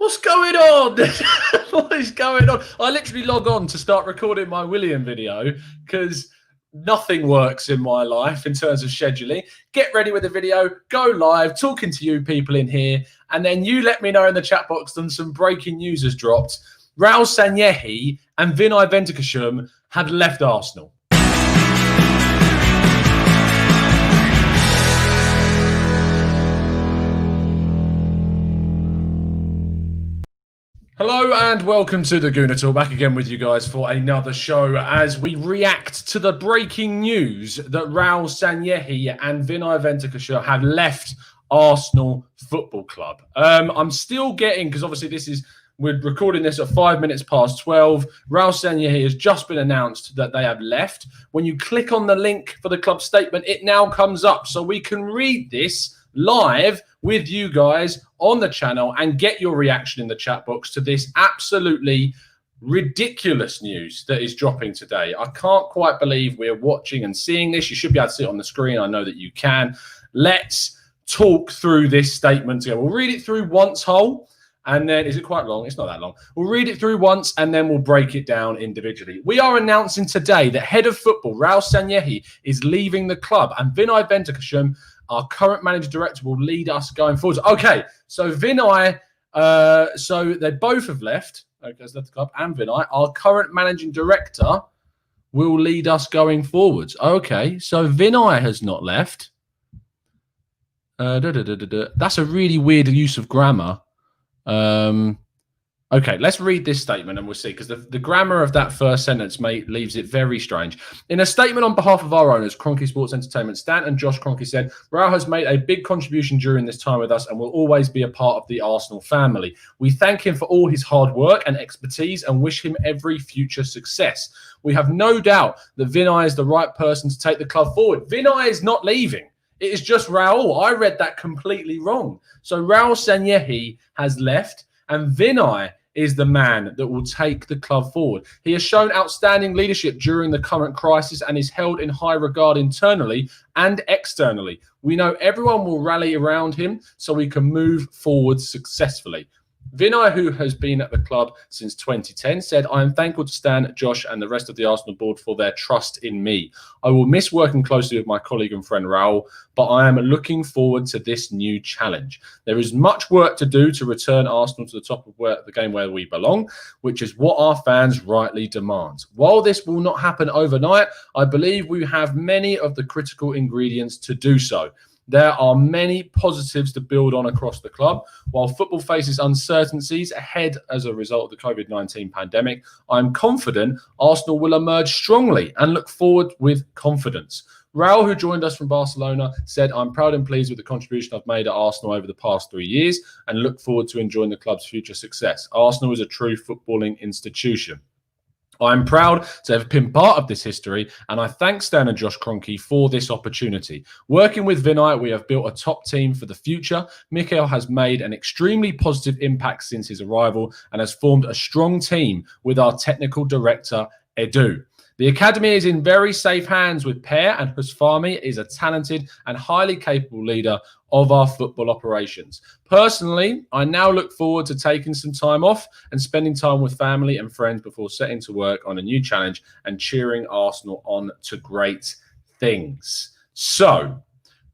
What's going on? What is going on? I literally log on to start recording my William video because nothing works in my life in terms of scheduling. Get ready with the video, go live, talking to you people in here, and then you let me know in the chat box that some breaking news has dropped. Raul Sanhelli and Vinai Ventukasham had left Arsenal. Hello and welcome to the Gooner Talk, back again with you guys for another show as we react to the breaking news that Raul Sanhelli and Vinai Ventukasham have left Arsenal Football Club. I'm still getting, because obviously we're recording this at 5 minutes past 12. Raul Sanhelli has just been announced that they have left. When you click on the link for the club statement, it now comes up so we can read this live with you guys on the channel and get your reaction in the chat box to this absolutely ridiculous news that is dropping today. I can't quite believe we're watching and seeing this. You should be able to see it on the screen. I know that you can. Let's talk through this statement together. We'll read it through once whole, and then, is it quite long? It's not that long. We'll read it through once, and then we'll break it down individually. We are announcing today that head of football, Raul Sanhelli, is leaving the club, and Vinai Ventukasham, our current manager director, will lead us going forward. Okay, so Vinai, so they both have left. Okay, has left the club, and Vinai, our current managing director, will lead us going forwards. Okay, so Vinai has not left. That's a really weird use of grammar. Okay, let's read this statement and we'll see, because the grammar of that first sentence leaves it very strange. In a statement on behalf of our owners, Kroenke Sports Entertainment, Stan and Josh Kroenke said, Raul has made a big contribution during this time with us and will always be a part of the Arsenal family. We thank him for all his hard work and expertise and wish him every future success. We have no doubt that Vinai is the right person to take the club forward. Vinai is not leaving. It is just Raul. I read that completely wrong. So Raul Sanhelli has left, and Vinai is the man that will take the club forward. He has shown outstanding leadership during the current crisis and is held in high regard internally and externally. We know everyone will rally around him so we can move forward successfully. Vinai, who has been at the club since 2010, said, I am thankful to Stan, Josh and the rest of the Arsenal board for their trust in me. I will miss working closely with my colleague and friend Raul, but I am looking forward to this new challenge. There is much work to do to return Arsenal to the top of the game where we belong, which is what our fans rightly demand. While this will not happen overnight, I believe we have many of the critical ingredients to do so. There are many positives to build on across the club. While football faces uncertainties ahead as a result of the COVID-19 pandemic, I'm confident Arsenal will emerge strongly and look forward with confidence. Raul, who joined us from Barcelona, said, I'm proud and pleased with the contribution I've made at Arsenal over the past 3 years and look forward to enjoying the club's future success. Arsenal is a true footballing institution. I'm proud to have been part of this history, and I thank Stan and Josh Kroenke for this opportunity. Working with Vinai, we have built a top team for the future. Mikel has made an extremely positive impact since his arrival and has formed a strong team with our technical director, Edu. The academy is in very safe hands with Per, and Husfami is a talented and highly capable leader of our football operations. Personally, I now look forward to taking some time off and spending time with family and friends before setting to work on a new challenge and cheering Arsenal on to great things. So,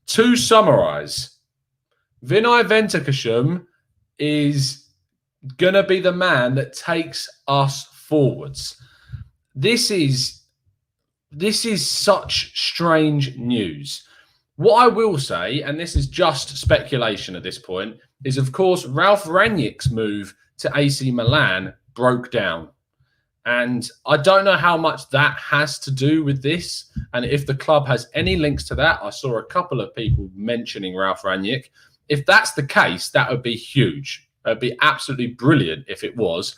to summarise, Vinai Ventukasham is going to be the man that takes us forwards. This is such strange news. What I will say, and this is just speculation at this point, is of course Ralf Rangnick's move to AC Milan broke down. And I don't know how much that has to do with this, and if the club has any links to that. I saw a couple of people mentioning Ralf Rangnick. If that's the case, that would be huge. It would be absolutely brilliant if it was.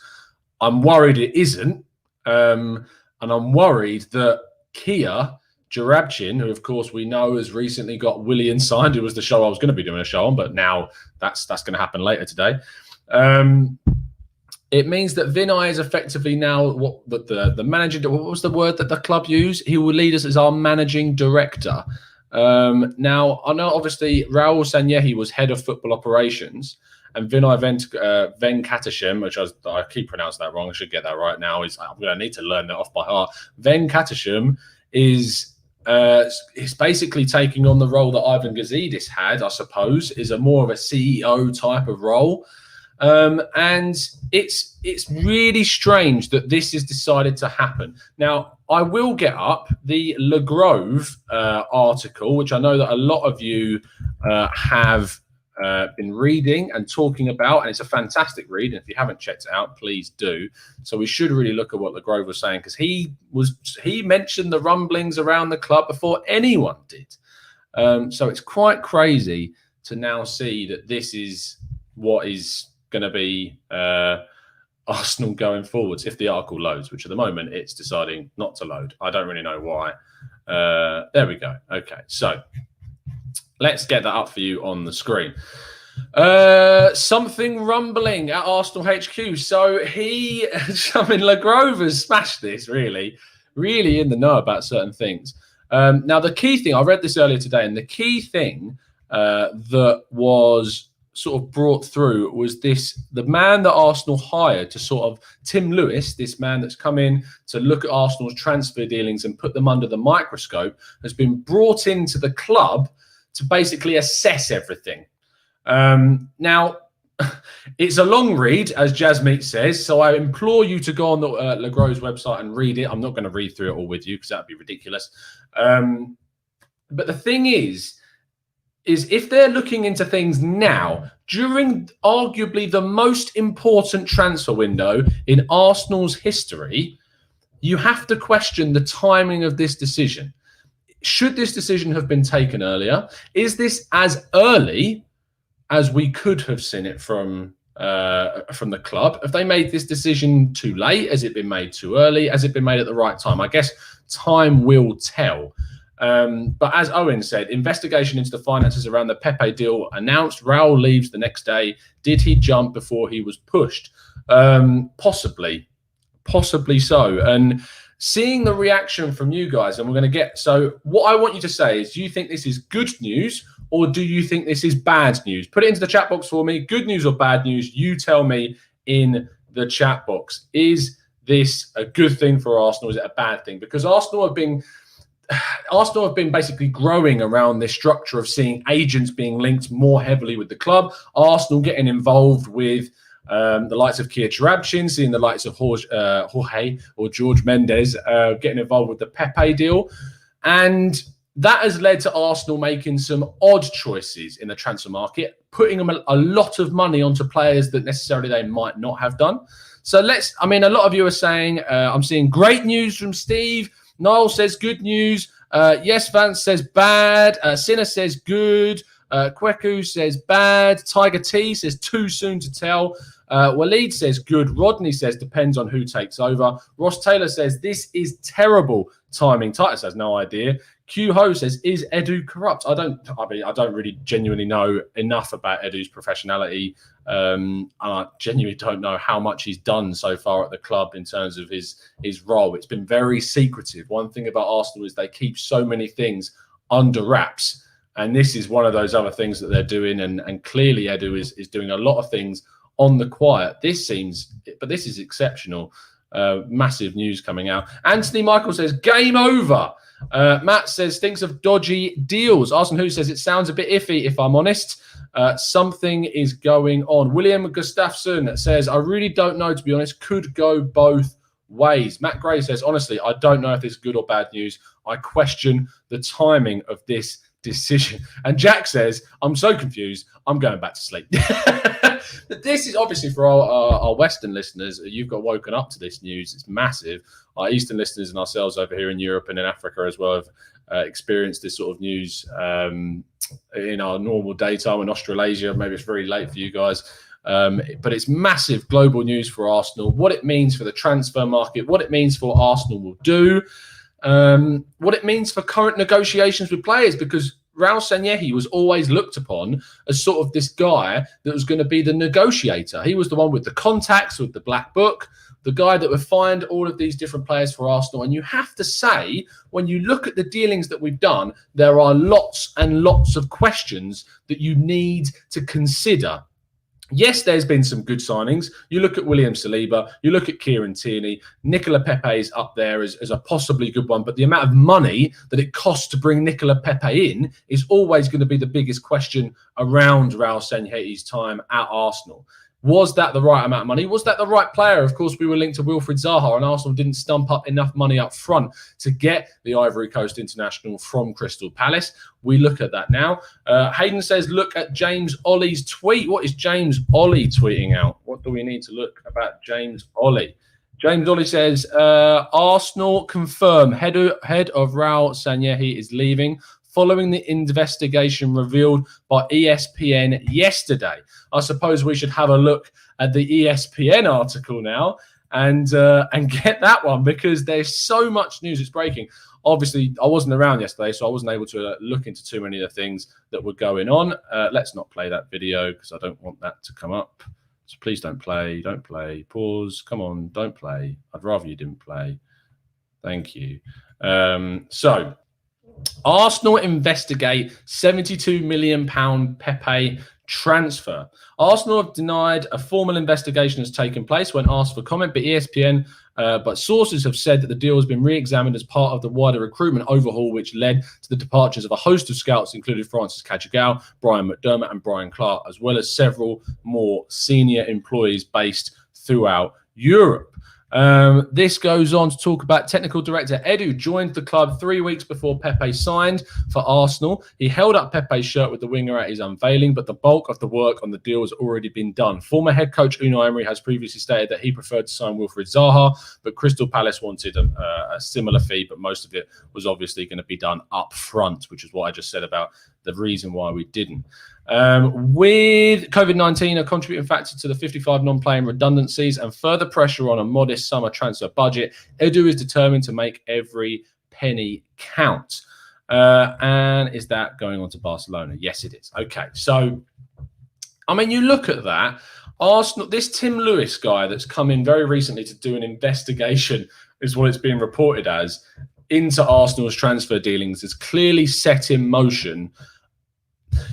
I'm worried it isn't. And I'm worried that Kia Jarabchin, who of course we know has recently got Willian signed, who was the show I was going to be doing a show on, but now that's going to happen later today. It means that Vinai is effectively now the manager. What was the word that the club used? He will lead us as our managing director. Now, I know obviously Raul Sanhelli was head of football operations, and Vinay Venkatesham, which I keep pronouncing that wrong. I should get that right now. I'm going to need to learn that off by heart. Venkatesham is basically taking on the role that Ivan Gazidis had, I suppose, is a more of a CEO type of role. And it's really strange that this is decided to happen. Now, I will get up the Le Grove article, which I know that a lot of you have been reading and talking about, and it's a fantastic read. And if you haven't checked it out, please do. So we should really look at what Le Grove was saying, because he mentioned the rumblings around the club before anyone did. So it's quite crazy to now see that this is what is going to be Arsenal going forwards if the article loads, which at the moment it's deciding not to load. I don't really know why. There we go. Okay, so let's get that up for you on the screen. Something rumbling at Arsenal HQ. So Le Grove has smashed this, really in the know about certain things. Now, the key thing, I read this earlier today, and the key thing that was sort of brought through was the man that Arsenal hired to sort of, Tim Lewis, this man that's come in to look at Arsenal's transfer dealings and put them under the microscope, has been brought into the club to basically assess everything. Now, it's a long read, as Jasmeet says, so I implore you to go on the Le Grove's website and read it. I'm not going to read through it all with you because that would be ridiculous. But the thing is if they're looking into things now, during arguably the most important transfer window in Arsenal's history, you have to question the timing of this decision. Should this decision have been taken earlier? Is this as early as we could have seen it from the club? Have they made this decision too late? Has it been made too early? Has it been made at the right time? I guess time will tell. But as Owen said, investigation into the finances around the Pepe deal announced. Raul leaves the next day. Did he jump before he was pushed? Possibly so. And seeing the reaction from you guys, and we're going to get... So what I want you to say is, do you think this is good news or do you think this is bad news? Put it into the chat box for me. Good news or bad news? You tell me in the chat box. Is this a good thing for Arsenal? Is it a bad thing? Because Arsenal have been basically growing around this structure of seeing agents being linked more heavily with the club. Arsenal getting involved with the likes of Kia Cherabchin, seeing the likes of Jorge or George Mendes getting involved with the Pepe deal. And that has led to Arsenal making some odd choices in the transfer market, putting them a lot of money onto players that necessarily they might not have done. So a lot of you are saying, I'm seeing great news from Steve. Niall says good news. Yes, Vance says bad. Sinner says good. Kweku says bad. Tiger T says too soon to tell. Waleed says good. Rodney says depends on who takes over. Ross Taylor says this is terrible timing. Titus has no idea. Q Ho says, is Edu corrupt? I don't really genuinely know enough about Edu's professionality. I genuinely don't know how much he's done so far at the club in terms of his role. It's been very secretive. One thing about Arsenal is they keep so many things under wraps. And this is one of those other things that they're doing. And clearly Edu is doing a lot of things on the quiet. This is exceptional. Massive news coming out. Anthony Michael says, game over. Matt says, thinks of dodgy deals. Arsenal Who says, it sounds a bit iffy, if I'm honest. Something is going on. William Gustafsson says, I really don't know, to be honest. Could go both ways. Matt Gray says, honestly, I don't know if this is good or bad news. I question the timing of this decision. And Jack says, I'm so confused. I'm going back to sleep. This is obviously for our Western listeners. You've got woken up to this news. It's massive. Our Eastern listeners and ourselves over here in Europe and in Africa as well have experienced this sort of news in our normal daytime. In Australasia, maybe it's very late for you guys. But it's massive global news for Arsenal. What it means for the transfer market, what it means for what Arsenal will do, what it means for current negotiations with players, because Raul Sanhelli was always looked upon as sort of this guy that was going to be the negotiator. He was the one with the contacts, with the black book, the guy that would find all of these different players for Arsenal. And you have to say, when you look at the dealings that we've done, there are lots and lots of questions that you need to consider Yes, there's been some good signings. You look at William Saliba, you look at Kieran Tierney, Nicola Pepe is up there as a possibly good one, but the amount of money that it costs to bring Nicola Pepe in is always going to be the biggest question around Raul Sanhelli's time at Arsenal. Was that the right amount of money? Was that the right player? Of course, we were linked to Wilfried Zaha, and Arsenal didn't stump up enough money up front to get the Ivory Coast international from Crystal Palace. We look at that now. Hayden says, look at James Ollie's tweet. What is James Ollie tweeting out? What do we need to look about James Ollie? James Ollie says, Arsenal confirm head of Raul Sanhelli is leaving following the investigation revealed by ESPN yesterday. I suppose we should have a look at the ESPN article now and get that one, because there's so much news. It's breaking. Obviously, I wasn't around yesterday, so I wasn't able to look into too many of the things that were going on. Let's not play that video because I don't want that to come up. So please don't play. Don't play. Pause. Come on. Don't play. I'd rather you didn't play. Thank you. So Arsenal investigate £72 million Pepe transfer. Arsenal have denied a formal investigation has taken place when asked for comment, but sources have said that the deal has been re-examined as part of the wider recruitment overhaul, which led to the departures of a host of scouts, including Francis Cajagao, Brian McDermott and Brian Clark, as well as several more senior employees based throughout Europe. This goes on to talk about technical director Edu joined the club 3 weeks before Pepe signed for Arsenal. He held up Pepe's shirt with the winger at his unveiling, but the bulk of the work on the deal has already been done. Former head coach Unai Emery has previously stated that he preferred to sign Wilfried Zaha, but Crystal Palace wanted a similar fee, but most of it was obviously going to be done up front, which is what I just said about the reason why we didn't. With COVID-19 a contributing factor to the 55 non-playing redundancies and further pressure on a modest summer transfer budget, Edu is determined to make every penny count. And is that going on to Barcelona? Yes, it is. Okay, so, I mean, you look at that. Arsenal, this Tim Lewis guy that's come in very recently to do an investigation, is what it's being reported as, into Arsenal's transfer dealings, has clearly set in motion.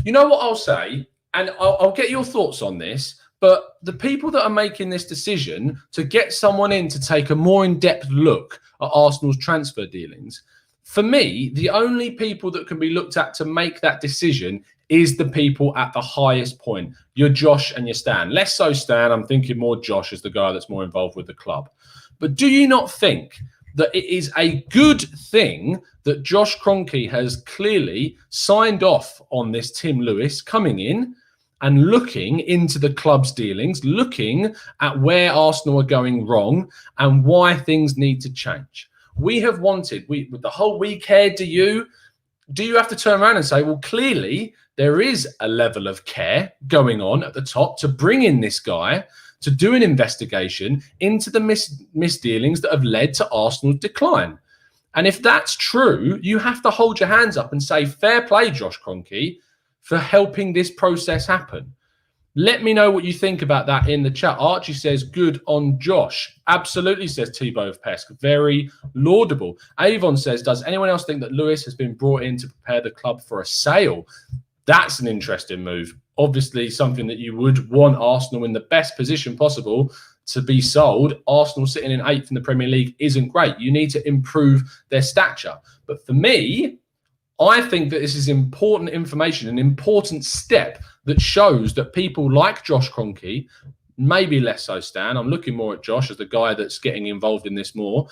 You know what I'll say, and I'll get your thoughts on this, but the people that are making this decision to get someone in to take a more in-depth look at Arsenal's transfer dealings, for me, the only people that can be looked at to make that decision is the people at the highest point. Your Josh and your Stan. Less so Stan, I'm thinking more Josh as the guy that's more involved with the club. But do you not think that it is a good thing that Josh Kroenke has clearly signed off on this Tim Lewis coming in and looking into the club's dealings, looking at where Arsenal are going wrong and why things need to change? We have wanted, with the whole "we care, do you have to turn around and say, well, clearly there is a level of care going on at the top to bring in this guy to do an investigation into the misdealings that have led to Arsenal's decline. And if that's true, you have to hold your hands up and say, fair play, Josh Kroenke, for helping this process happen. Let me know what you think about that in the chat. Archie says, good on Josh. Absolutely, says Thibaut Pesque. Very laudable. Avon says, does anyone else think that Lewis has been brought in to prepare the club for a sale? That's an interesting move. Obviously, something that you would want Arsenal in the best position possible to be sold. Arsenal sitting in 8th in the Premier League isn't great. You need to improve their stature. But for me, I think that this is important information, an important step that shows that people like Josh Kroenke, maybe less so Stan, I'm looking more at Josh as the guy that's getting involved in this more,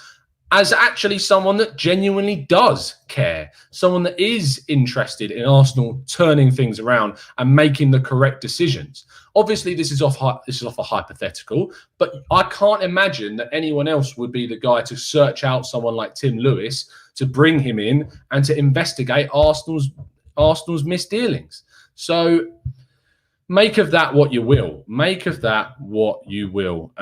as actually someone that genuinely does care, someone that is interested in Arsenal turning things around and making the correct decisions. Obviously, this is off a hypothetical, but I can't imagine that anyone else would be the guy to search out someone like Tim Lewis to bring him in and to investigate Arsenal's misdealings. So make of that what you will. Make of that what you will.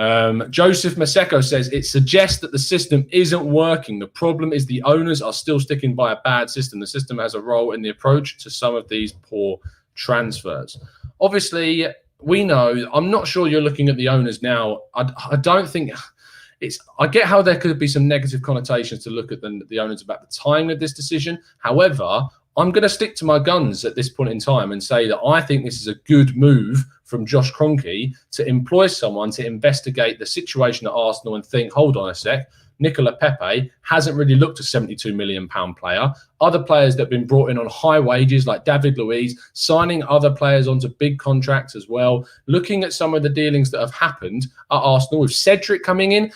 Joseph Maseko says, it suggests that the system isn't working. The problem is the owners are still sticking by a bad system. The system has a role in the approach to some of these poor transfers. Obviously, we know, I'm not sure you're looking at the owners now. I don't think it's, I get how there could be some negative connotations to look at the owners about the timing of this decision. However, I'm going to stick to my guns at this point in time and say that I think this is a good move from Josh Kroenke to employ someone to investigate the situation at Arsenal and think, hold on a sec, Nicola Pepe hasn't really looked a £72 million player. Other players that have been brought in on high wages, like David Luiz, signing other players onto big contracts as well. Looking at some of the dealings that have happened at Arsenal with Cedric coming in,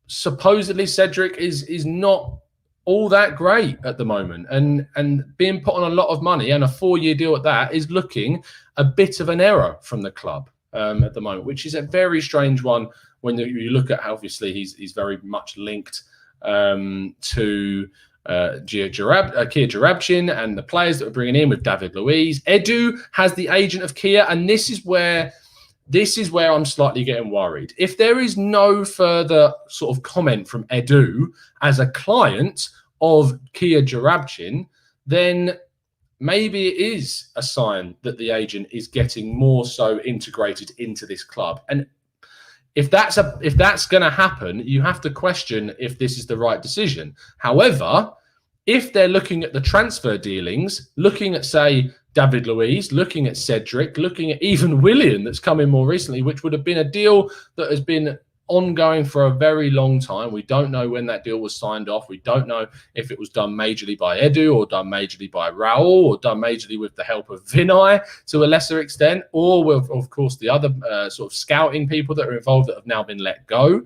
supposedly Cedric is not all that great at the moment, and being put on a lot of money, and a 4-year deal at that is looking a bit of an error from the club at the moment, which is a very strange one when you look at how obviously he's very much linked to Kia Jarabchin and the players that we're bringing in with David Luiz. Edu has the agent of Kia, and this is where I'm slightly getting worried. If there is no further sort of comment from Edu as a client of Kia Jarabchin, then maybe it is a sign that the agent is getting more so integrated into this club. And if that's going to happen, you have to question if this is the right decision. However, if they're looking at the transfer dealings, looking at, say, David Luiz, looking at Cedric, looking at even Willian that's come in more recently, which would have been a deal that has been ongoing for a very long time. We don't know when that deal was signed off. We don't know if it was done majorly by Edu or done majorly by Raul or done majorly with the help of Vinay to a lesser extent, or with, of course, the other sort of scouting people that are involved that have now been let go.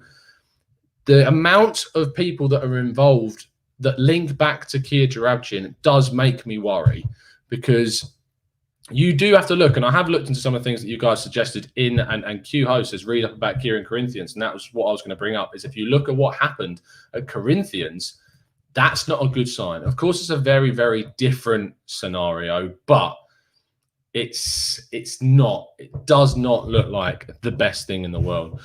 The amount of people that are involved that link back to Kia Jarabchin does make me worry, because you do have to look, and I have looked into some of the things that you guys suggested in, and Q host has read up about Kia and Corinthians, and that was what I was going to bring up, is if you look at what happened at Corinthians, that's not a good sign. Of course, it's a very, very different scenario, but it does not look like the best thing in the world.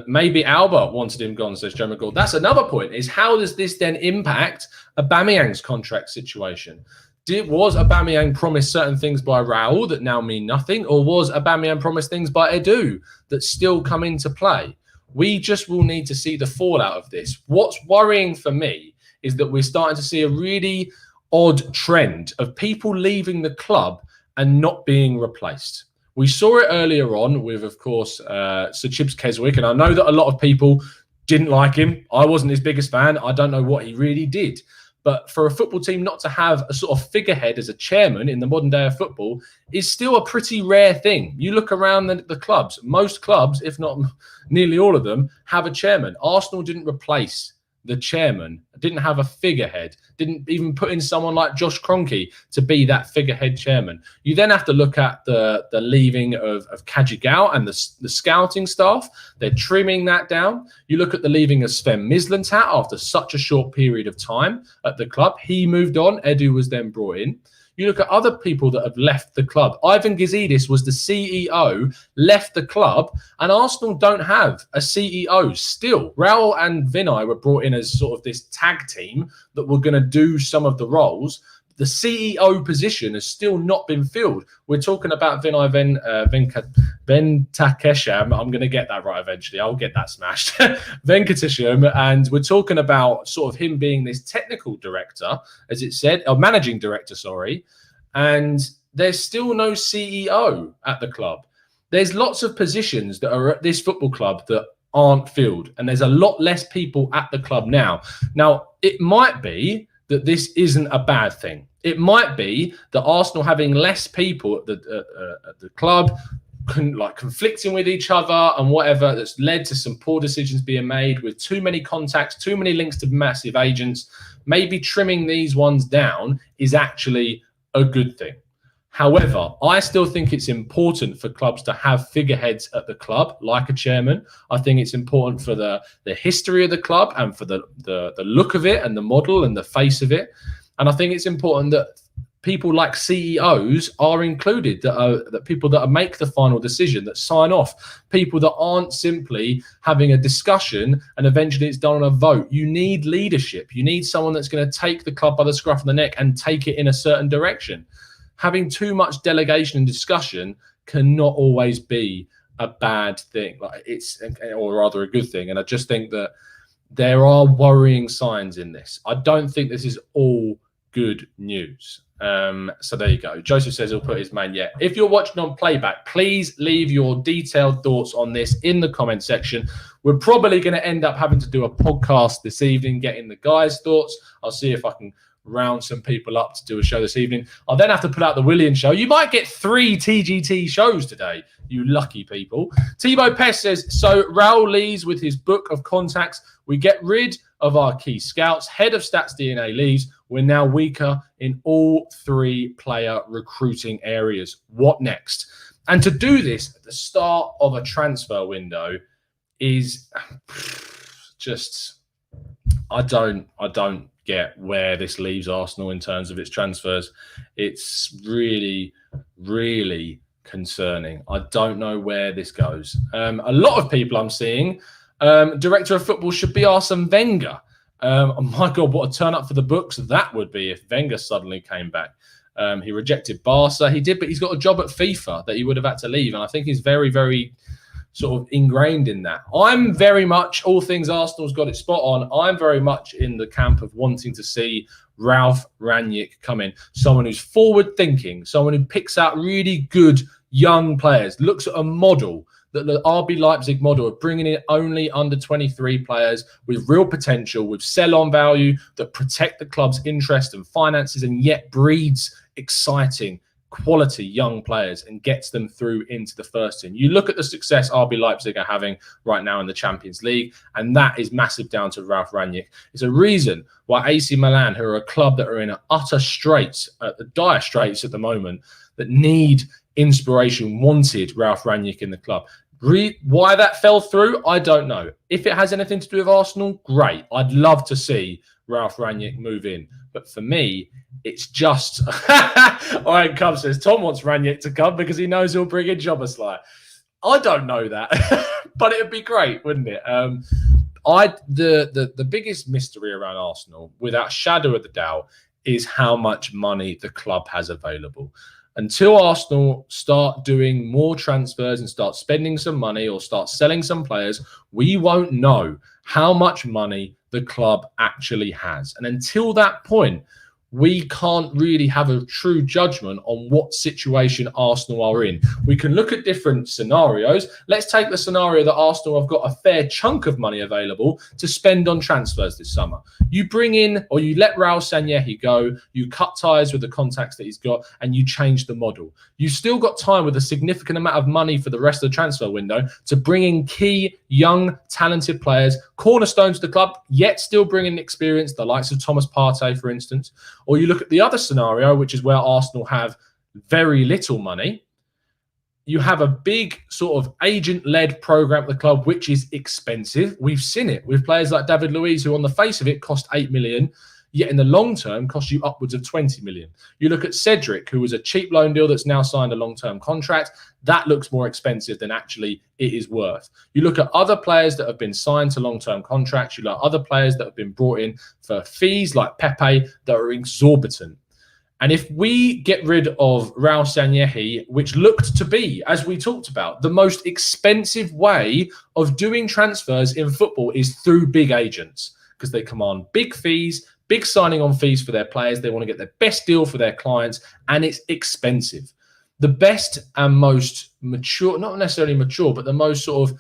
Maybe Albert wanted him gone, says Joe McGall. That's another point, is how does this then impact Aubameyang's contract situation? Was Aubameyang promised certain things by Raul that now mean nothing, or was Aubameyang promised things by Edu that still come into play? We just will need to see the fallout of this. What's worrying for me is that we're starting to see a really odd trend of people leaving the club and not being replaced. We saw it earlier on with, of course, Sir Chibs Keswick, and I know that a lot of people didn't like him. I wasn't his biggest fan. I don't know what he really did. But for a football team not to have a sort of figurehead as a chairman in the modern day of football is still a pretty rare thing. You look around the clubs, most clubs, if not nearly all of them, have a chairman. Arsenal didn't replace the chairman, didn't have a figurehead, didn't even put in someone like Josh Kroenke to be that figurehead chairman. You then have to look at the leaving of Kajigal and the scouting staff. They're trimming that down. You look at the leaving of Sven Mislintat after such a short period of time at the club. He moved on. Edu was then brought in. You look at other people that have left the club. Ivan Gazidis was the CEO, left the club, and Arsenal don't have a CEO still. Raul and Vinay were brought in as sort of this tag team that were going to do some of the roles. The CEO position has still not been filled. We're talking about Vinay Venkatesham. I'm going to get that right eventually. I'll get that smashed. Venkatesham. And we're talking about sort of him being this technical director, as it said, or managing director, sorry. And there's still no CEO at the club. There's lots of positions that are at this football club that aren't filled. And there's a lot less people at the club now. Now, it might be that this isn't a bad thing. It might be that Arsenal having less people at the club, conflicting with each other and whatever, that's led to some poor decisions being made with too many contacts, too many links to massive agents. Maybe trimming these ones down is actually a good thing. However, I still think it's important for clubs to have figureheads at the club, like a chairman. I think it's important for the history of the club and for the look of it and the model and the face of it. And I think it's important that people like CEOs are included, that people that make the final decision, that sign off, people that aren't simply having a discussion and eventually it's done on a vote. You need leadership. You need someone that's going to take the club by the scruff of the neck and take it in a certain direction. Having too much delegation and discussion cannot always be a bad thing, or rather a good thing. And I just think that there are worrying signs in this. I don't think this is all good news. So there you go. Joseph says he'll put his man yet. If you're watching on playback, please leave your detailed thoughts on this in the comment section. We're probably going to end up having to do a podcast this evening, getting the guys' thoughts. I'll see if I can round some people up to do a show this evening. I'll then have to put out the Willian show. You might get 3 TGT shows today, you lucky people. Thibaut Pest says, so Raul leaves with his book of contacts. We get rid of our key scouts. Head of Stats DNA leaves. We're now weaker in all 3 player recruiting areas. What next? And to do this at the start of a transfer window is just, I don't get where this leaves Arsenal in terms of its transfers. It's really, really concerning. I don't know where this goes. A lot of people I'm seeing, director of football should be Arsene Wenger. Oh my God, what a turn up for the books that would be if Wenger suddenly came back. He rejected Barca. He did, but he's got a job at FIFA that he would have had to leave. And I think he's very, very sort of ingrained in that. I'm very much, all things Arsenal's got it spot on. I'm very much in the camp of wanting to see Ralf Rangnick come in. Someone who's forward thinking, someone who picks out really good young players, looks at a model, that the RB Leipzig model of bringing in only under 23 players with real potential, with sell-on value, that protect the club's interest and finances and yet breeds exciting, quality young players and gets them through into the first team. You look at the success RB Leipzig are having right now in the Champions League, and that is massive down to Ralf Rangnick. It's a reason why AC Milan, who are a club that are in utter straits, dire straits at the moment, that need inspiration, wanted Ralf Rangnick in the club. Why that fell through, I don't know. If it has anything to do with Arsenal, great. I'd love to see Ralf Rangnick move in. But for me, it's just... All right, Cub says, Tom wants Rangnick to come because he knows he'll bring in Jobberslyer. I don't know that, but it would be great, wouldn't it? The biggest mystery around Arsenal, without shadow of a doubt, is how much money the club has available. Until Arsenal start doing more transfers and start spending some money or start selling some players, we won't know how much money the club actually has. And until that point, we can't really have a true judgment on what situation Arsenal are in. We can look at different scenarios. Let's take the scenario that Arsenal have got a fair chunk of money available to spend on transfers this summer. You bring in, or you let Raul Sanhelli go, you cut ties with the contacts that he's got, and you change the model. You've still got time with a significant amount of money for the rest of the transfer window to bring in key, young, talented players, cornerstones to the club, yet still bring in experience, the likes of Thomas Partey, for instance. Or you look at the other scenario, which is where Arsenal have very little money. You have a big sort of agent-led program at the club, which is expensive. We've seen it with players like David Luiz, who on the face of it cost 8 million, yet in the long term cost you upwards of 20 million. You look at Cedric, who was a cheap loan deal that's now signed a long-term contract. That looks more expensive than actually it is worth. You look at other players that have been signed to long-term contracts. You look at other players that have been brought in for fees like Pepe that are exorbitant. And if we get rid of Raul Sanhelli, which looked to be, as we talked about, the most expensive way of doing transfers in football is through big agents, because they command big fees, big signing on fees for their players. They want to get the best deal for their clients, and it's expensive. The best and most mature, not necessarily mature, but the most sort of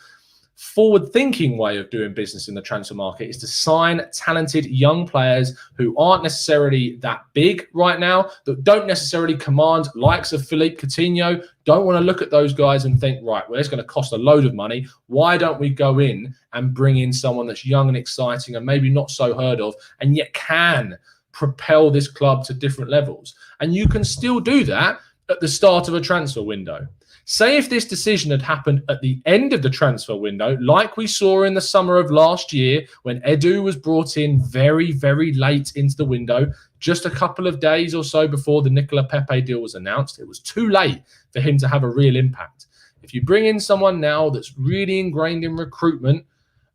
forward-thinking way of doing business in the transfer market is to sign talented young players who aren't necessarily that big right now, that don't necessarily command likes of Philippe Coutinho. Don't want to look at those guys and think, right, well, it's going to cost a load of money. Why don't we go in and bring in someone that's young and exciting and maybe not so heard of, and yet can propel this club to different levels? And you can still do that at the start of a transfer window. Say if this decision had happened at the end of the transfer window, like we saw in the summer of last year when Edu was brought in very, very late into the window, just a couple of days or so before the Nicola Pepe deal was announced. It was too late for him to have a real impact. If you bring in someone now that's really ingrained in recruitment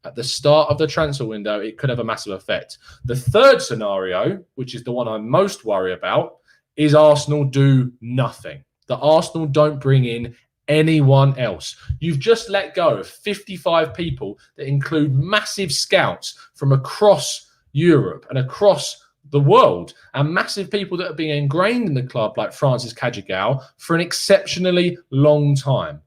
at the start of the transfer window, it could have a massive effect. The third scenario, which is the one I'm most worried about, is Arsenal do nothing. That Arsenal don't bring in anyone else. You've just let go of 55 people that include massive scouts from across Europe and across the world, and massive people that have been ingrained in the club, like Francis Cajagao, for an exceptionally long time.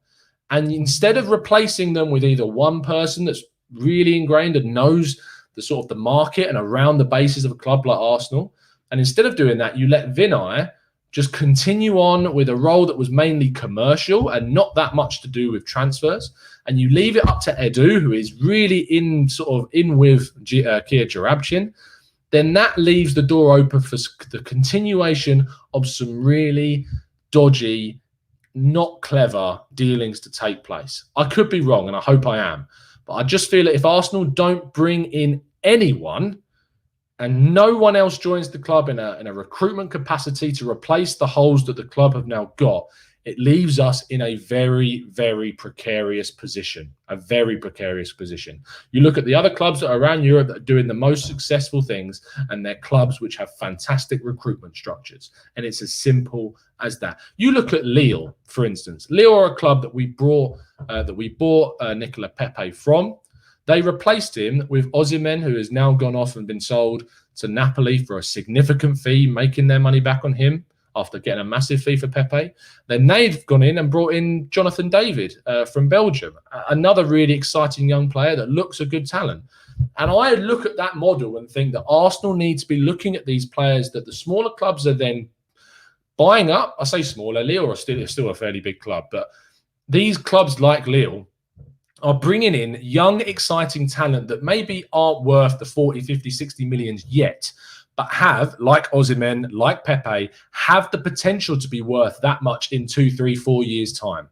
And instead of replacing them with either one person that's really ingrained and knows the sort of the market and around the basis of a club like Arsenal, and instead of doing that, you let Vinay just continue on with a role that was mainly commercial and not that much to do with transfers, and you leave it up to Edu, who is really in with Kia Jarabchin, then that leaves the door open for the continuation of some really dodgy, not clever dealings to take place. I could be wrong, and I hope I am, but I just feel that if Arsenal don't bring in anyone and no one else joins the club in a recruitment capacity to replace the holes that the club have now got, it leaves us in a very, very precarious position. A very precarious position. You look at the other clubs that are around Europe that are doing the most successful things, and they're clubs which have fantastic recruitment structures. And it's as simple as that. You look at Lille, for instance. Lille are a club that we bought Nicola Pepe from. They replaced him with Osimhen, who has now gone off and been sold to Napoli for a significant fee, making their money back on him after getting a massive fee for Pepe. Then they've gone in and brought in Jonathan David from Belgium, another really exciting young player that looks a good talent. And I look at that model and think that Arsenal needs to be looking at these players that the smaller clubs are then buying up. I say smaller, Lille are still a fairly big club, but these clubs like Lille are bringing in young, exciting talent that maybe aren't worth the 40, 50, 60 millions yet, but have, like Osimhen, like Pepe, have the potential to be worth that much in 2, 3, 4 years' time.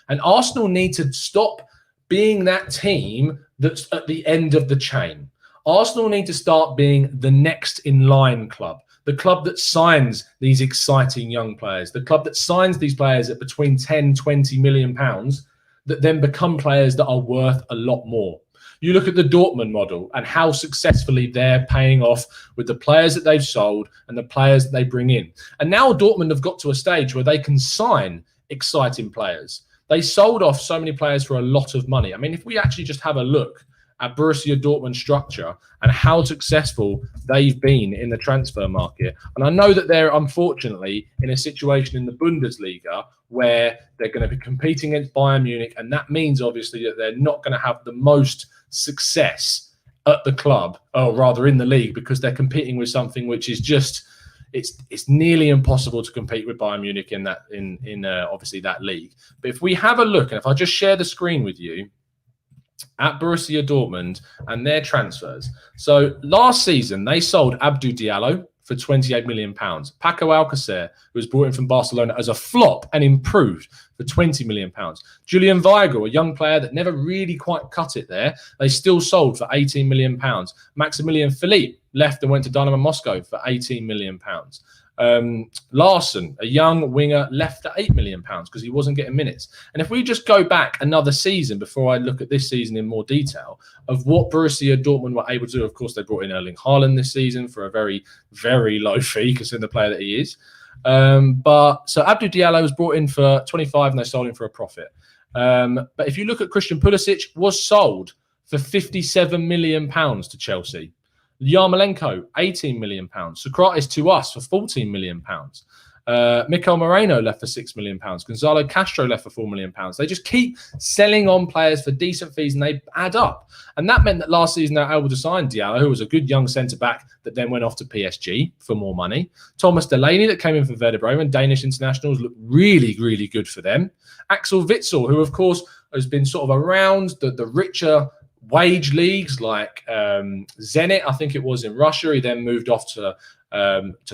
And Arsenal need to stop being that team that's at the end of the chain. Arsenal need to start being the next in line club, the club that signs these exciting young players, the club that signs these players at between 10, 20 million pounds that then become players that are worth a lot more. You look at the Dortmund model and how successfully they're paying off with the players that they've sold and the players that they bring in. And now Dortmund have got to a stage where they can sign exciting players. They sold off so many players for a lot of money. I mean, if we actually just have a look at Borussia Dortmund's structure and how successful they've been in the transfer market. And I know that they're unfortunately in a situation in the Bundesliga where they're going to be competing against Bayern Munich. And that means obviously that they're not going to have the most success at the club, or rather in the league, because they're competing with something which is just it's nearly impossible to compete with Bayern Munich in that obviously that league. But if we have a look, and if I just share the screen with you at Borussia Dortmund and their transfers. So last season they sold Abdou Diallo for £28 million. Paco Alcacer, who was brought in from Barcelona as a flop and improved, for £20 million. Julian Weigl, a young player that never really quite cut it there, they still sold for £18 million. Maximilian Philippe left and went to Dynamo Moscow for £18 million. Larson, a young winger, left at £8 million because he wasn't getting minutes. And if we just go back another season before I look at this season in more detail of what Borussia Dortmund were able to do, of course, they brought in Erling Haaland this season for a very, very low fee considering the player that he is. But so Abdou Diallo was brought in for 25 and they sold him for a profit. But if you look at Christian Pulisic, was sold for £57 million to Chelsea. Yarmolenko, £18 million. Socrates to us for £14 million. Mikel Moreno left for £6 million. Gonzalo Castro left for £4 million. They just keep selling on players for decent fees and they add up. And that meant that last season they were able to sign Diallo, who was a good young centre-back that then went off to PSG for more money. Thomas Delaney that came in for Werder Bremen, Danish internationals, looked really, really good for them. Axel Witsel, who of course has been sort of around the richer wage leagues like Zenit, I think it was in Russia. He then moved off to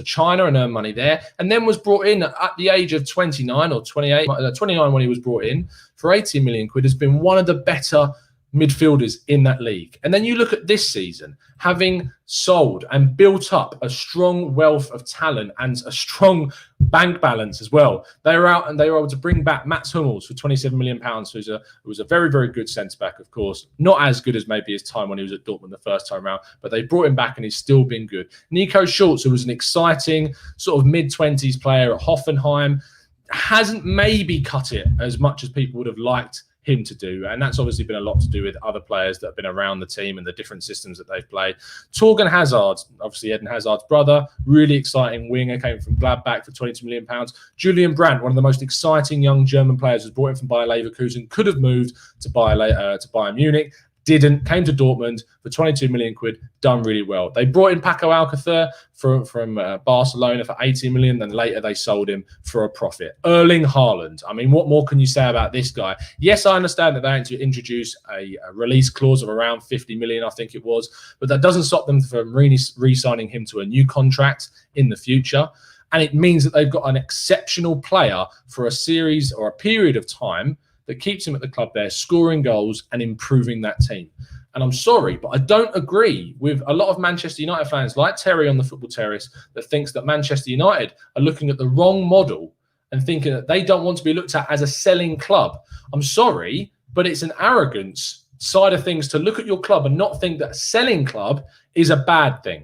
China and earned money there, and then was brought in at the age of 29 or 28, 29 when he was brought in for 80 million quid. Has been one of the better midfielders in that league. And then you look at this season, having sold and built up a strong wealth of talent and a strong bank balance as well. They were out and they were able to bring back Mats Hummels for £27 million, who was a very, very good centre-back, of course. Not as good as maybe his time when he was at Dortmund the first time around, but they brought him back and he's still been good. Nico Schulz, who was an exciting sort of mid-20s player at Hoffenheim, hasn't maybe cut it as much as people would have liked him to do. And that's obviously been a lot to do with other players that have been around the team and the different systems that they've played. Torgan Hazard, obviously Eden Hazard's brother, really exciting winger, came from Gladbach for £22 million. Julian Brandt, one of the most exciting young German players, was brought in from Bayer Leverkusen, could have moved to Bayern Munich. Didn't, came to Dortmund for 22 million quid, done really well. They brought in Paco Alcácer from Barcelona for 18 million, then later they sold him for a profit. Erling Haaland. I mean, what more can you say about this guy? Yes, I understand that they had to introduce a release clause of around 50 million, I think it was, but that doesn't stop them from re-signing him to a new contract in the future. And it means that they've got an exceptional player for a series or a period of time that keeps him at the club there, scoring goals and improving that team. And I'm sorry, but I don't agree with a lot of Manchester United fans like Terry on the Football Terrace that thinks that Manchester United are looking at the wrong model and thinking that they don't want to be looked at as a selling club. I'm sorry, but it's an arrogance side of things to look at your club and not think that a selling club is a bad thing.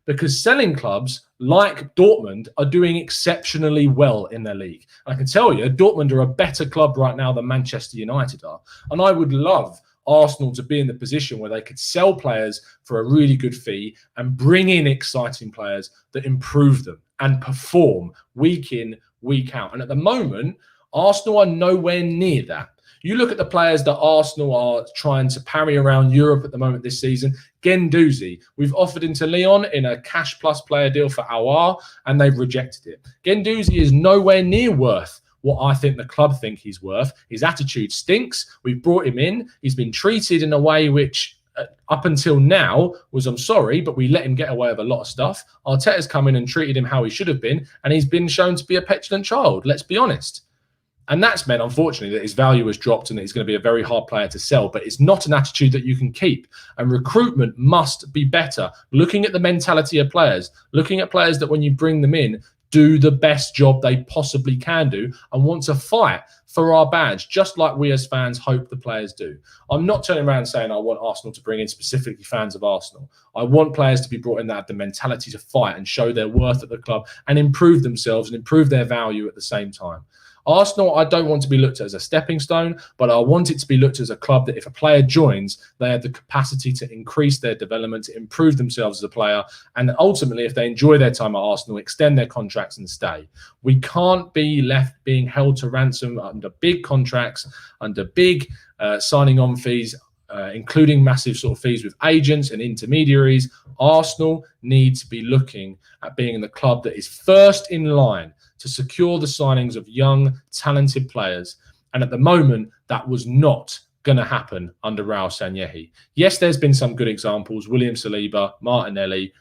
Because selling clubs like Dortmund are doing exceptionally well in their league. I can tell you, Dortmund are a better club right now than Manchester United are. And I would love Arsenal to be in the position where they could sell players for a really good fee and bring in exciting players that improve them and perform week in, week out. And at the moment, Arsenal are nowhere near that. You look at the players that Arsenal are trying to parry around Europe at the moment this season. Guendouzi, we've offered him to Lyon in a cash plus player deal for Aouar, and they've rejected it. Guendouzi is nowhere near worth what I think the club think he's worth. His attitude stinks. We've brought him in. He's been treated in a way which up until now was, I'm sorry, but we let him get away with a lot of stuff. Arteta's come in and treated him how he should have been, and he's been shown to be a petulant child. Let's be honest. And that's meant, unfortunately, that his value has dropped and that he's going to be a very hard player to sell. But it's not an attitude that you can keep. And recruitment must be better. Looking at the mentality of players, looking at players that when you bring them in, do the best job they possibly can do and want to fight for our badge, just like we as fans hope the players do. I'm not turning around saying I want Arsenal to bring in specifically fans of Arsenal. I want players to be brought in that have the mentality to fight and show their worth at the club and improve themselves and improve their value at the same time. Arsenal, I don't want to be looked at as a stepping stone, but I want it to be looked at as a club that if a player joins, they have the capacity to increase their development, to improve themselves as a player, and ultimately, if they enjoy their time at Arsenal, extend their contracts and stay. We can't be left being held to ransom under big contracts, under big signing on fees, including massive sort of fees with agents and intermediaries. Arsenal need to be looking at being the club that is first in line to secure the signings of young, talented players. And at the moment, that was not going to happen under Raul Sanhelli. Yes, there's been some good examples, William Saliba, Martinelli,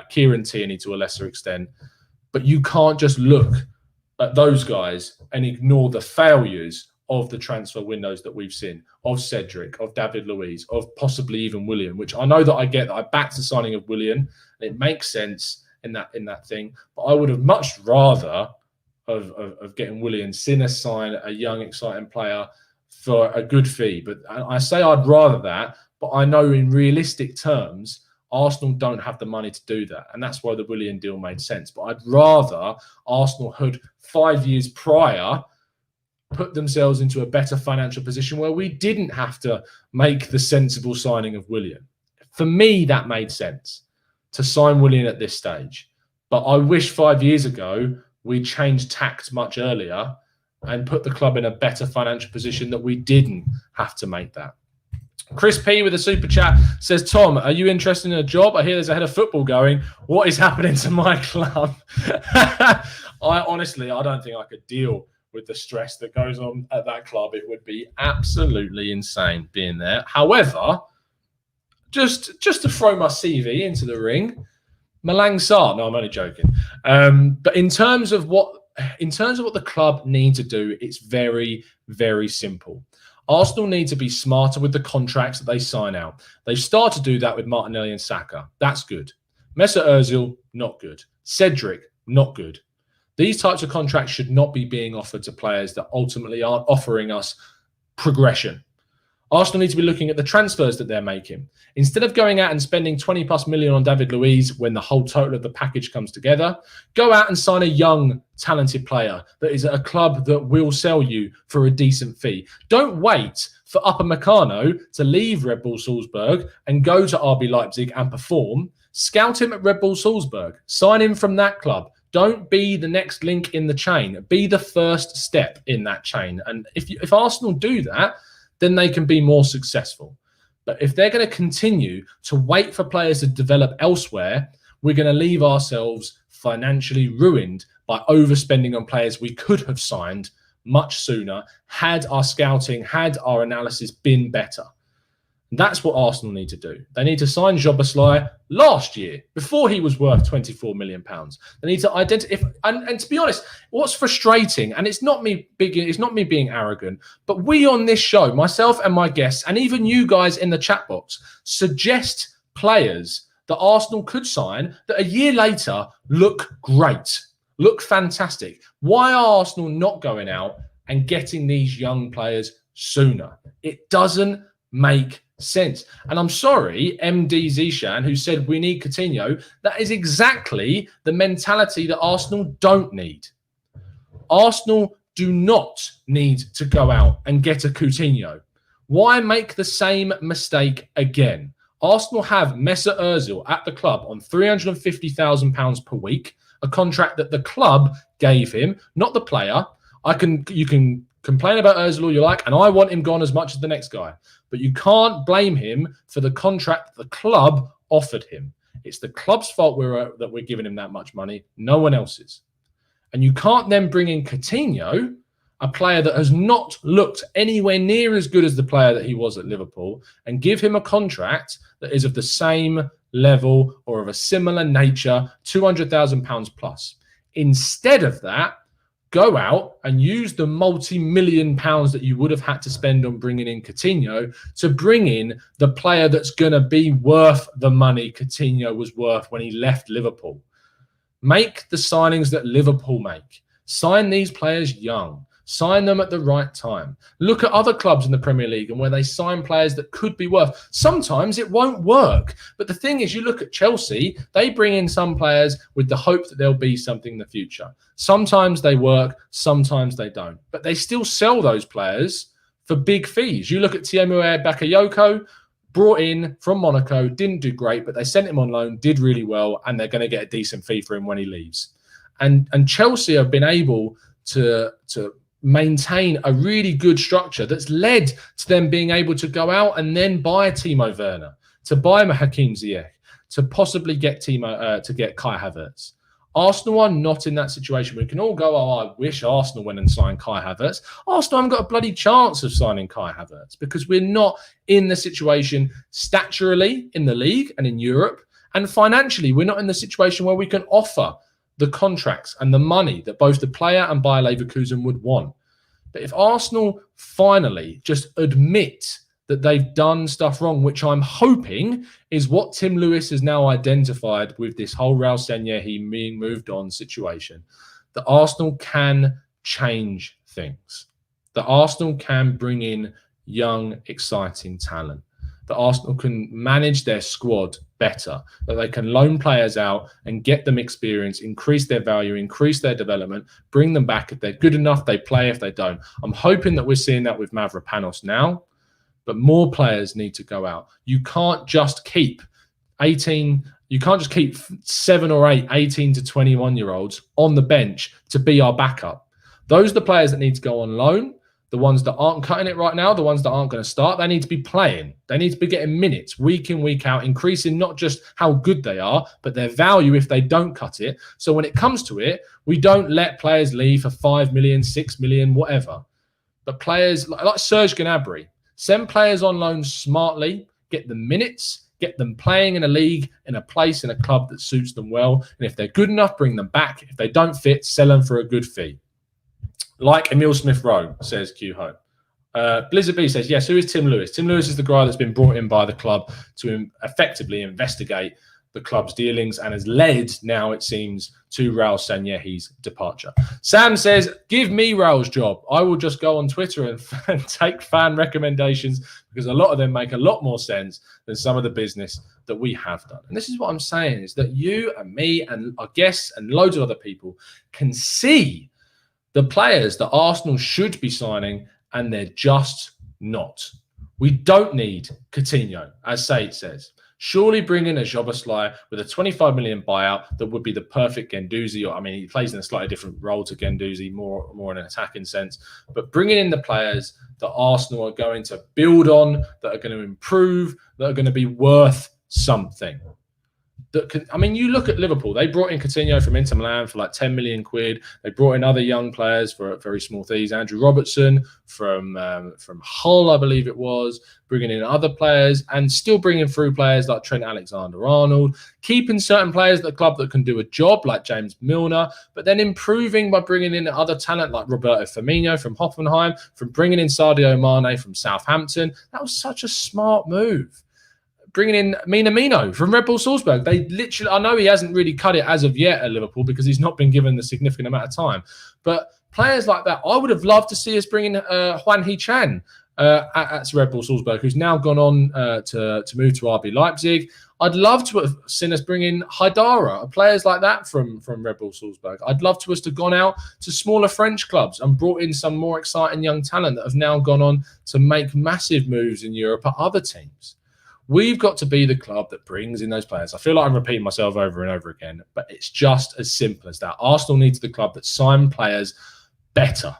Kieran Tierney to a lesser extent. But you can't just look at those guys and ignore the failures of the transfer windows that we've seen, of Cedric, of David Luiz, of possibly even William, which I know that I get, that I backed the signing of William. And it makes sense in that thing, but I would have much rather of getting William Sinner sign a young, exciting player for a good fee. But I say I'd rather that, but I know in realistic terms, Arsenal don't have the money to do that. And that's why the William deal made sense. But I'd rather Arsenal had 5 years prior put themselves into a better financial position where we didn't have to make the sensible signing of William. For me, that made sense to sign William at this stage. But I wish 5 years ago we changed tact much earlier and put the club in a better financial position that we didn't have to make that. Chris P with a super chat says, Tom, are you interested in a job? I hear there's a head of football going. What is happening to my club? I don't think I could deal with the stress that goes on at that club. It would be absolutely insane being there. However, just to throw my CV into the ring, Malang Sarr. No, I'm only joking. But in terms of what the club need to do, it's very, very simple. Arsenal need to be smarter with the contracts that they sign out. They start to do that with Martinelli and Saka. That's good. Mesut Ozil, not good. Cedric, not good. These types of contracts should not be being offered to players that ultimately aren't offering us progression. Arsenal need to be looking at the transfers that they're making. Instead of going out and spending 20 plus million on David Luiz when the whole total of the package comes together, go out and sign a young, talented player that is at a club that will sell you for a decent fee. Don't wait for Upamecano to leave Red Bull Salzburg and go to RB Leipzig and perform. Scout him at Red Bull Salzburg. Sign him from that club. Don't be the next link in the chain. Be the first step in that chain. And if Arsenal do that, then they can be more successful. But if they're going to continue to wait for players to develop elsewhere, we're going to leave ourselves financially ruined by overspending on players we could have signed much sooner had our scouting, had our analysis been better. That's what Arsenal need to do. They need to sign Szoboszlai last year, before he was worth £24 million. They need to identify, and to be honest, what's frustrating, and it's not me being arrogant, but we on this show, myself and my guests, and even you guys in the chat box, suggest players that Arsenal could sign that a year later look great, look fantastic. Why are Arsenal not going out and getting these young players sooner? It doesn't make sense. And I'm sorry, MD Zishan, who said we need Coutinho, that is exactly the mentality that Arsenal don't need. Arsenal do not need to go out and get a Coutinho. Why make the same mistake again? Arsenal have Mesut Ozil at the club on £350,000 per week, a contract that the club gave him, not the player. You can complain about Ozil all you like, and I want him gone as much as the next guy. But you can't blame him for the contract the club offered him. It's the club's fault that we're giving him that much money, no one else's. And you can't then bring in Coutinho, a player that has not looked anywhere near as good as the player that he was at Liverpool, and give him a contract that is of the same level or of a similar nature, £200,000 plus. Instead of that, go out and use the multi-million pounds that you would have had to spend on bringing in Coutinho to bring in the player that's going to be worth the money Coutinho was worth when he left Liverpool. Make the signings that Liverpool make. Sign these players young. Sign them at the right time. Look at other clubs in the Premier League and where they sign players that could be worth. Sometimes it won't work. But the thing is, you look at Chelsea, they bring in some players with the hope that there'll be something in the future. Sometimes they work, sometimes they don't. But they still sell those players for big fees. You look at Tiémoué Bakayoko, brought in from Monaco, didn't do great, but they sent him on loan, did really well, and they're going to get a decent fee for him when he leaves. And Chelsea have been able to maintain a really good structure that's led to them being able to go out and then buy Timo Werner, to buy Hakim Ziyech, to possibly get Kai Havertz. Arsenal are not in that situation. We can all go, oh, I wish Arsenal went and signed Kai Havertz. Arsenal haven't got a bloody chance of signing Kai Havertz because we're not in the situation staturally in the league and in Europe, and financially we're not in the situation where we can offer the contracts and the money that both the player and Bayer Leverkusen would want. But if Arsenal finally just admit that they've done stuff wrong, which I'm hoping is what Tim Lewis has now identified with this whole Raul Sanhelli being moved on situation, that Arsenal can change things. That Arsenal can bring in young, exciting talent. That Arsenal can manage their squad better, that they can loan players out and get them experience, increase their value, increase their development, bring them back. If they're good enough, they play. If they don't, I'm hoping that we're seeing that with Mavropanos now, but more players need to go out. You can't just keep 7 or 8 18 to 21-year-olds on the bench to be our backup. Those are the players that need to go on loan. The ones that aren't cutting it right now, the ones that aren't going to start, they need to be playing. They need to be getting minutes week in, week out, increasing not just how good they are, but their value if they don't cut it. So when it comes to it, we don't let players leave for 5 million, 6 million, whatever. But players like Serge Gnabry, send players on loan smartly, get them minutes, get them playing in a league, in a place, in a club that suits them well. And if they're good enough, bring them back. If they don't fit, sell them for a good fee. Like Emil Smith-Rowe, says Q Hope. Blizzard B says, yes, who is Tim Lewis? Tim Lewis is the guy that's been brought in by the club to effectively investigate the club's dealings and has led, now it seems, to Raul Sanhelli's departure. Sam says, give me Raul's job. I will just go on Twitter and take fan recommendations, because a lot of them make a lot more sense than some of the business that we have done. And this is what I'm saying, is that you and me and our guests and loads of other people can see the players that Arsenal should be signing, and they're just not. We don't need Coutinho, as Said says. Surely bring in a Szoboszlai with a 25 million buyout that would be the perfect Guendouzi. I mean, he plays in a slightly different role to Guendouzi, more in an attacking sense. But bringing in the players that Arsenal are going to build on, that are going to improve, that are going to be worth something. You look at Liverpool. They brought in Coutinho from Inter Milan for like 10 million quid. They brought in other young players for very small fees. Andrew Robertson from Hull, I believe it was, bringing in other players and still bringing through players like Trent Alexander-Arnold, keeping certain players at the club that can do a job like James Milner, but then improving by bringing in other talent like Roberto Firmino from Hoffenheim, from bringing in Sadio Mane from Southampton. That was such a smart move. Bringing in Minamino from Red Bull Salzburg. They literally, I know he hasn't really cut it as of yet at Liverpool because he's not been given the significant amount of time. But players like that, I would have loved to see us bring in Hwang Hee-chan at Red Bull Salzburg, who's now gone on to move to RB Leipzig. I'd love to have seen us bring in Haidara, players like that from Red Bull Salzburg. I'd love to us to have gone out to smaller French clubs and brought in some more exciting young talent that have now gone on to make massive moves in Europe at other teams. We've got to be the club that brings in those players. I feel like I'm repeating myself over and over again, but it's just as simple as that. Arsenal needs the club that sign players better.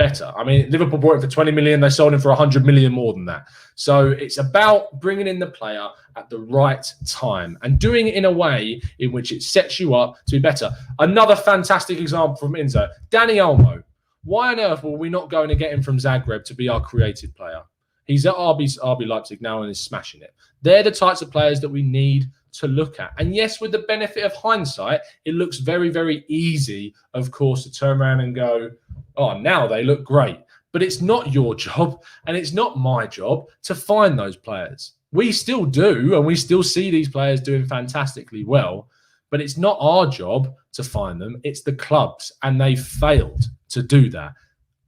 I mean, Liverpool bought him for 20 million. They sold him for 100 million more than that. So it's about bringing in the player at the right time and doing it in a way in which it sets you up to be better. Another fantastic example from Inter, Dani Olmo. Why on earth were we not going to get him from Zagreb to be our creative player? He's at RB Leipzig now and is smashing it. They're the types of players that we need to look at. And yes, with the benefit of hindsight, it looks very, very easy, of course, to turn around and go, oh, now they look great. But it's not your job and it's not my job to find those players. We still do, and we still see these players doing fantastically well, but it's not our job to find them. It's the clubs, and they failed to do that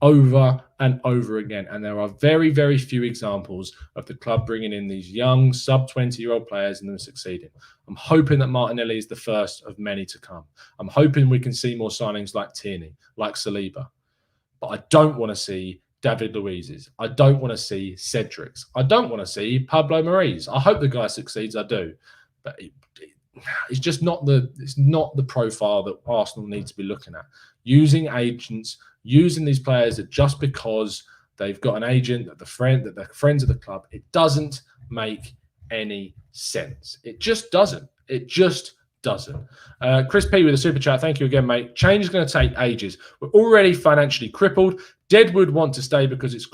over and over again. And there are very, very few examples of the club bringing in these young sub-20-year-old players and them succeeding. I'm hoping that Martinelli is the first of many to come. I'm hoping we can see more signings like Tierney, like Saliba. But I don't want to see David Luiz's. I don't want to see Cedric's. I don't want to see Pablo Mari's. I hope the guy succeeds. I do. But it's just not the profile that Arsenal needs to be looking at. Using agents, using these players that just because they've got an agent, that they're friends of the club, it doesn't make any sense. It just doesn't. It just doesn't. Chris P with a super chat. Thank you again, mate. Change is going to take ages. We're already financially crippled. Deadwood want to stay because it's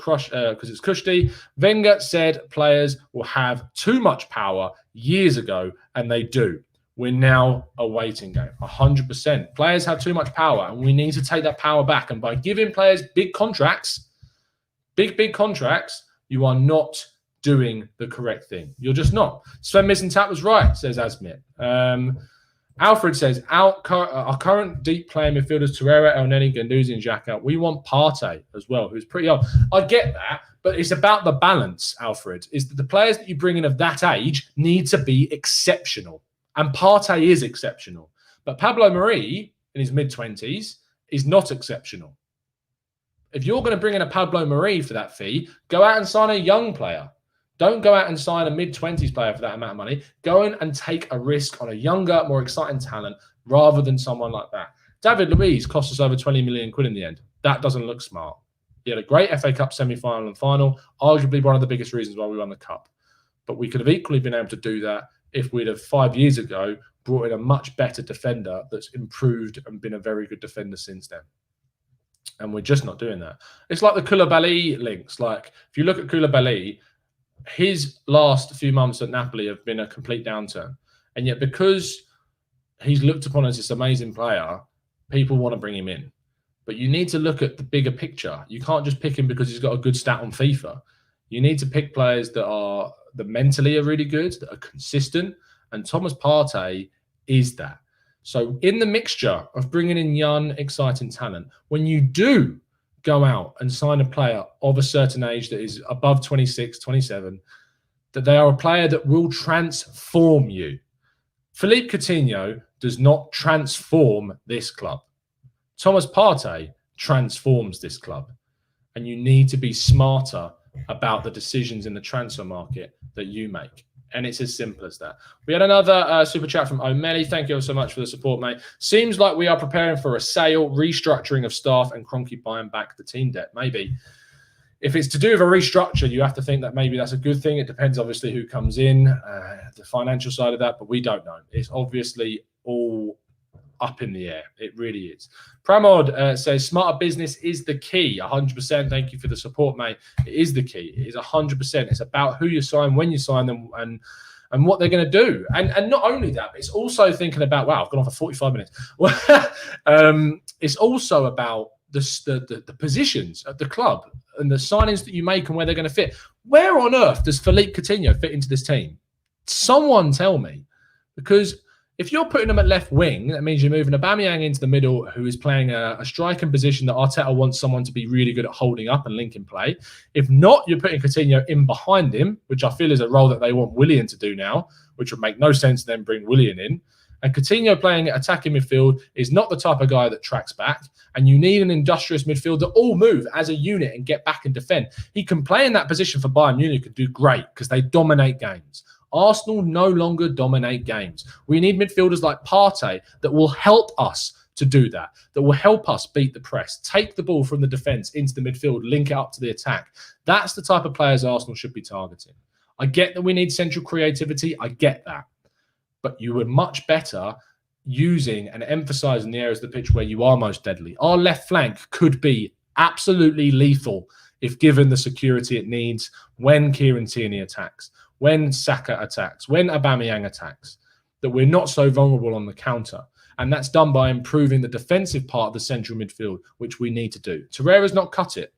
cushy. Wenger said players will have too much power years ago, and they do. We're now a waiting game. 100%. Players have too much power, and we need to take that power back. And by giving players big contracts, big contracts, you are not doing the correct thing. You're just not. Sven Missentat was right, says Asmit. Alfred says, our current deep playing midfielders, Torreira, El Neni, Guendouzi, and Xhaka. We want Partey as well, who's pretty old. I get that, but it's about the balance, Alfred, is that the players that you bring in of that age need to be exceptional. And Partey is exceptional. But Pablo Mari, in his mid-20s, is not exceptional. If you're going to bring in a Pablo Mari for that fee, go out and sign a young player. Don't go out and sign a mid-20s player for that amount of money. Go in and take a risk on a younger, more exciting talent rather than someone like that. David Luiz cost us over 20 million quid in the end. That doesn't look smart. He had a great FA Cup semi-final and final, arguably one of the biggest reasons why we won the Cup. But we could have equally been able to do that if we'd have 5 years ago brought in a much better defender that's improved and been a very good defender since then. And we're just not doing that. It's like the Koulibaly links. Like, if you look at Koulibaly, his last few months at Napoli have been a complete downturn. And yet because he's looked upon as this amazing player, people want to bring him in. But you need to look at the bigger picture. You can't just pick him because he's got a good stat on FIFA. You need to pick players that mentally are really good, that are consistent, And Thomas Partey is that. So in the mixture of bringing in young, exciting talent, when you do go out and sign a player of a certain age that is above 26, 27, that they are a player that will transform you. Philippe Coutinho does not transform this club. Thomas Partey transforms this club. And you need to be smarter about the decisions in the transfer market that you make. And it's as simple as that. We had another super chat from O'Malley. Thank you so much for the support, mate. Seems like we are preparing for a sale, restructuring of staff, and Kroenke buying back the team debt. Maybe. If it's to do with a restructure, you have to think that maybe that's a good thing. It depends, obviously, who comes in, the financial side of that, but we don't know. It's obviously all up in the air. It really is. Pramod says, smarter business is the key. 100%. Thank you for the support, mate. It is the key. It is 100%. It's about who you sign, when you sign them, and what they're going to do. And not only that, but it's also thinking about, wow, I've gone on for 45 minutes. It's also about the positions at the club and the signings that you make and where they're going to fit. Where on earth does Philippe Coutinho fit into this team? Someone tell me. Because if you're putting him at left wing, that means you're moving Aubameyang into the middle, who is playing a striking position that Arteta wants someone to be really good at holding up and linking play. If not, you're putting Coutinho in behind him, which I feel is a role that they want Willian to do now, which would make no sense to then bring Willian in. And Coutinho playing attacking midfield is not the type of guy that tracks back. And you need an industrious midfield that all move as a unit and get back and defend. He can play in that position for Bayern Munich and do great because they dominate games. Arsenal no longer dominate games. We need midfielders like Partey that will help us to do that will help us beat the press, take the ball from the defence into the midfield, link it up to the attack. That's the type of players Arsenal should be targeting. I get that we need central creativity. I get that. But you were much better using and emphasising the areas of the pitch where you are most deadly. Our left flank could be absolutely lethal if given the security it needs when Kieran Tierney attacks, when Saka attacks, when Aubameyang attacks, that we're not so vulnerable on the counter. And that's done by improving the defensive part of the central midfield, which we need to do. Torreira's not cut it.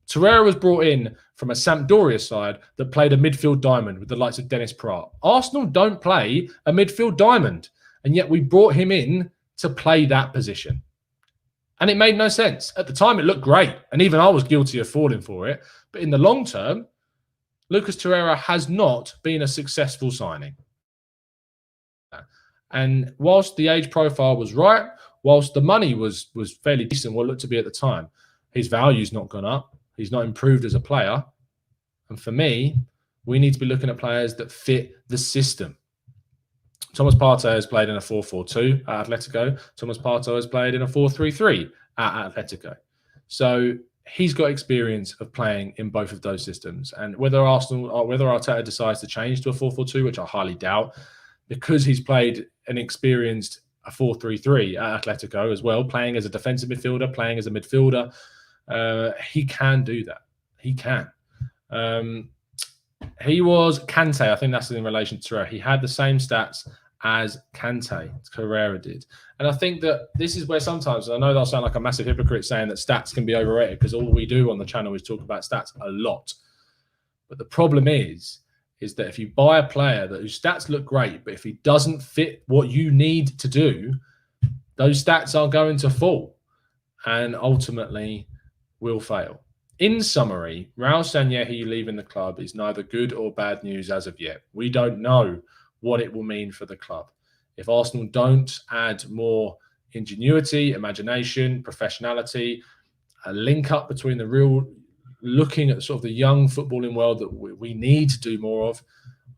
Torreira was brought in from a Sampdoria side that played a midfield diamond with the likes of Dennis Praet. Arsenal don't play a midfield diamond, and yet we brought him in to play that position. And it made no sense. At the time, it looked great, and even I was guilty of falling for it. But in the long term, Lucas Torreira has not been a successful signing. And whilst the age profile was right, whilst the money was fairly decent, what it looked to be at the time, his value's not gone up. He's not improved as a player. And for me, we need to be looking at players that fit the system. Thomas Partey has played in a 4-4-2 at Atletico. Thomas Partey has played in a 4-3-3 at Atletico. So he's got experience of playing in both of those systems. And whether Arteta decides to change to a 4-4-2, which I highly doubt, because he's played and experienced a 4-3-3 at Atletico as well, playing as a defensive midfielder, playing as a midfielder, he can do that. He can. He was Kante. I think that's in relation to Torreira. He had the same stats as Kante, Torreira did. And I think that this is where sometimes, I know they'll sound like a massive hypocrite saying that stats can be overrated because all we do on the channel is talk about stats a lot. But the problem is that if you buy a player whose stats look great, but if he doesn't fit what you need to do, those stats are going to fall and ultimately will fail. In summary, Raul Sanhelli leaving the club is neither good or bad news as of yet. We don't know what it will mean for the club. If Arsenal don't add more ingenuity, imagination, professionality, a link up between the real, looking at sort of the young footballing world that we need to do more of,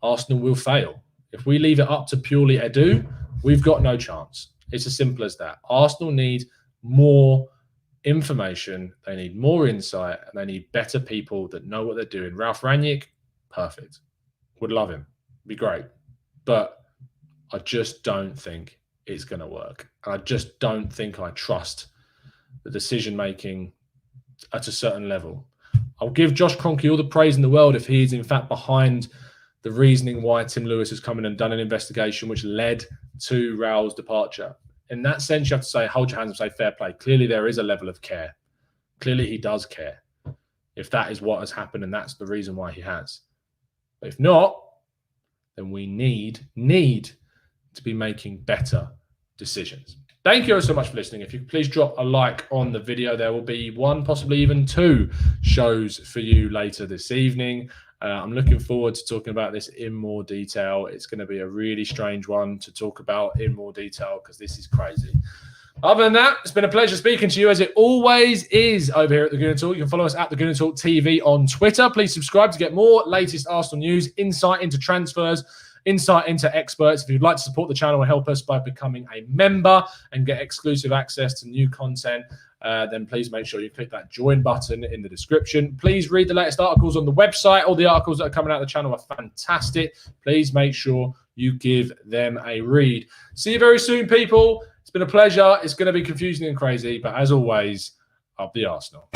Arsenal will fail. If we leave it up to purely Edu, we've got no chance. It's as simple as that. Arsenal need more information, they need more insight, and they need better people that know what they're doing. Ralf Rangnick, perfect. Would love him. Be great. But I just don't think it's going to work. I just don't think I trust the decision-making at a certain level. I'll give Josh Kroenke all the praise in the world if he is in fact behind the reasoning why Tim Lewis has come in and done an investigation which led to Raul's departure. In that sense, you have to say, hold your hands and say fair play. Clearly, there is a level of care. Clearly, he does care. If that is what has happened and that's the reason why he has. But if not, then we need to be making better decisions. Thank you so much for listening. If you could please drop a like on the video, there will be one, possibly even two shows for you later this evening. I'm looking forward to talking about this in more detail. It's going to be a really strange one to talk about in more detail because this is crazy. Other than that, it's been a pleasure speaking to you, as it always is over here at The Gooner Talk. You can follow us at The Gooner Talk TV on Twitter. Please subscribe to get more latest Arsenal news, insight into transfers, insight into experts. If you'd like to support the channel and help us by becoming a member and get exclusive access to new content, then please make sure you click that join button in the description. Please read the latest articles on the website. All the articles that are coming out of the channel are fantastic. Please make sure you give them a read. See you very soon, people. It's been a pleasure. It's going to be confusing and crazy, but as always, up the Arsenal.